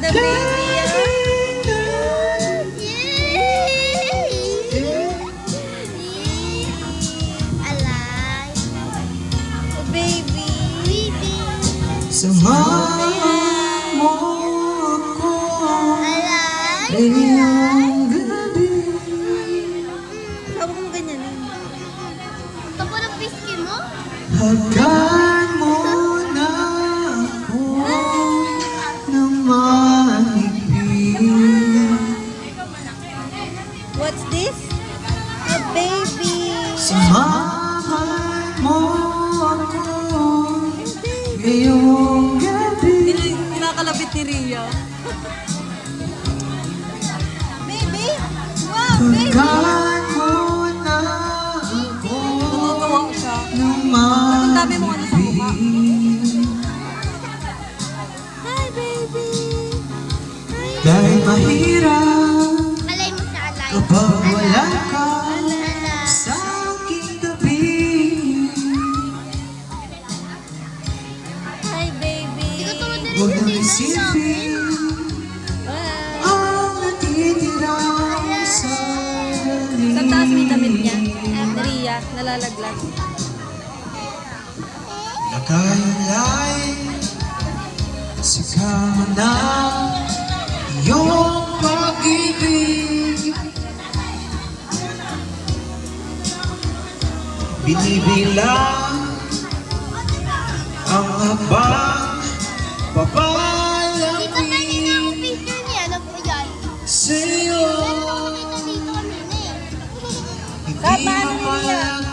The baby. Samahan mo ako ngayong gabi. Tawag mo ganyan eh. Ako ng pisky mo? Hagkan mo na ako ng mahigpit. What's this? A baby. Samahan mo ako ngayong gabi. Kinakalabit ni Ria. Baby? Wow, baby! Hagkan mo na ako Natutuwa siya. ng Ang dami mo ano sa mukha. mahigpit. Hi, baby! Hi, Dahil mahirap Malay mo sa alay. kapag wala ka Ala. sa aking tabi. hi, baby! Hindi ko tulad na Huwag rin nang yung isipin Bye! ang natitira sa galing. Sa taas may damit niya. Ni Ria, nalalaglag. Nakayulay sa kama na iyong pag-ibig. Binibilang ang habang Dito kanina ang papalapit picture niya. Ano po yan? sa'yo. Dito kanina eh. Hindi Tama na, Ria. mapalagay